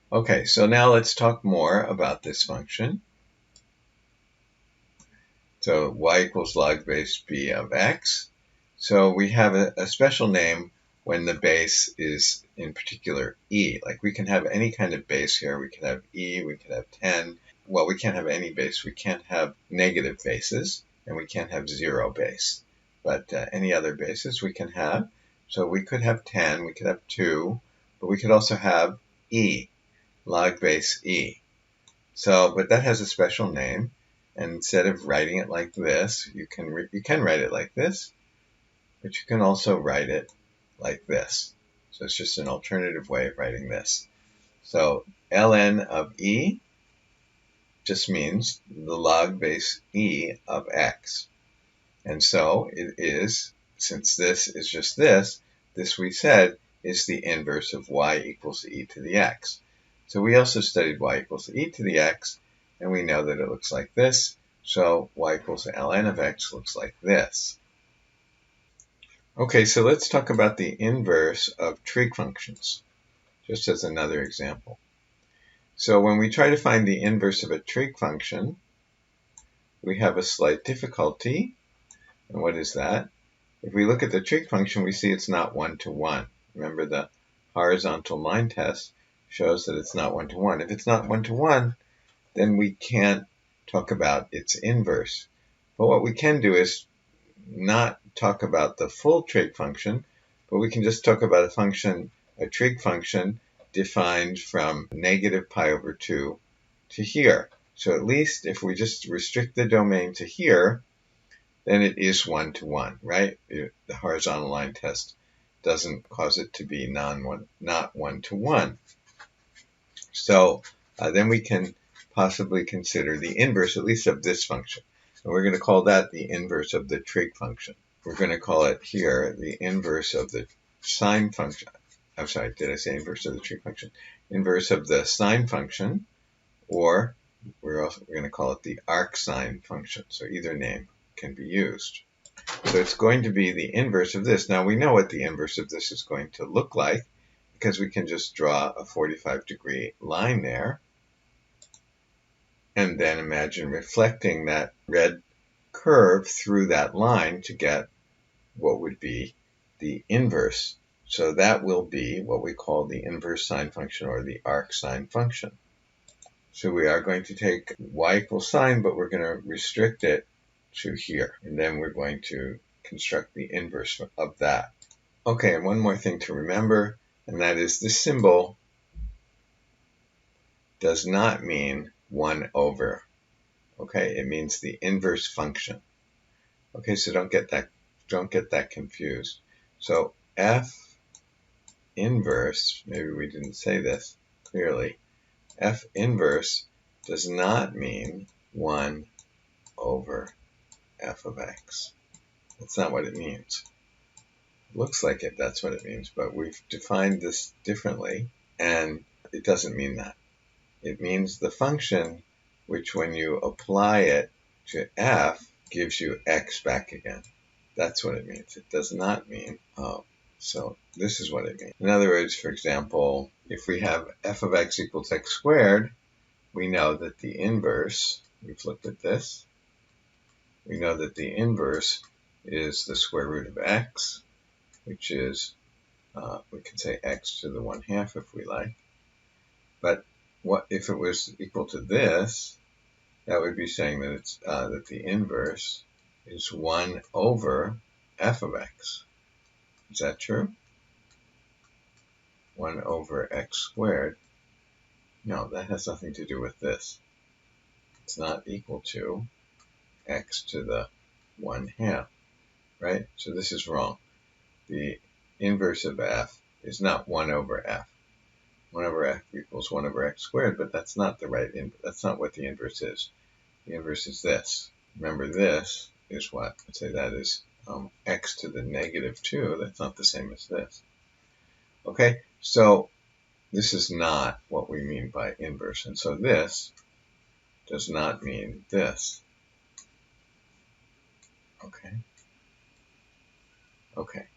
Okay, so now let's talk more about this function. So y equals log base b of x. So we have a special name when the base is in particular e. Like we can have any kind of base here. We can have e, we can have 10. Well, we can't have any base. We can't have negative bases, and we can't have zero base. But any other bases we can have. So we could have 10, we could have 2, but we could also have e, log base e. So, but that has a special name. And instead of writing it like this, you can write it like this, but you can also write it like this. So it's just an alternative way of writing this. So ln of e just means the log base e of x. And so it is, since this is just this we said is the inverse of y equals e to the x. So we also studied y equals e to the x, and we know that it looks like this. So y equals ln of x looks like this. Okay, so let's talk about the inverse of trig functions, just as another example. So when we try to find the inverse of a trig function, we have a slight difficulty. And what is that? If we look at the trig function, we see it's not one-to-one. Remember, the horizontal line test shows that it's not one-to-one. If it's not one-to-one, then we can't talk about its inverse. But what we can do is not talk about the full trig function, but we can just talk about a trig function defined from negative pi over 2 to here. So at least if we just restrict the domain to here, then it is one-to-one, right? The horizontal line test doesn't cause it to be not one-to-one. So then we can possibly consider the inverse, at least of this function. And we're going to call that the inverse of the trig function. We're going to call it here the inverse of the sine function. I'm sorry, did I say inverse of the trig function? Inverse of the sine function, or we're going to call it the arcsine function. So either name can be used. So it's going to be the inverse of this. Now we know what the inverse of this is going to look like, because we can just draw a 45-degree line there, and then imagine reflecting that red curve through that line to get what would be the inverse. So that will be what we call the inverse sine function, or the arcsine function. So we are going to take y equals sine, but we're going to restrict it to here. And then we're going to construct the inverse of that. Okay, and one more thing to remember, and that is this symbol does not mean 1 over. Okay, it means the inverse function. Okay, so don't get that confused. So f inverse, maybe we didn't say this clearly, f inverse does not mean 1 over f of x. That's not what it means. It looks like it, that's what it means, but we've defined this differently, and it doesn't mean that. It means the function which, when you apply it to f, gives you x back again. That's what it means. It does not mean, so this is what it means. In other words, for example, if we have f of x equals x squared, we know that the inverse, we've looked at this, we know that the inverse is the square root of x, which is, we can say x to the 1/2 if we like. But what if it was equal to this? That would be saying that it's that the inverse is 1 over f of x. Is that true? 1 over x squared. No, that has nothing to do with this. It's not equal to x to the 1/2, right? So this is wrong. The inverse of f is not 1 over f. 1 over f equals 1 over x squared, but that's not the right inverse. That's not what the inverse is. The inverse is this. Remember, this is what? Let's say that is x to the -2. That's not the same as this. Okay, so this is not what we mean by inverse. And so this does not mean this. Okay. Okay.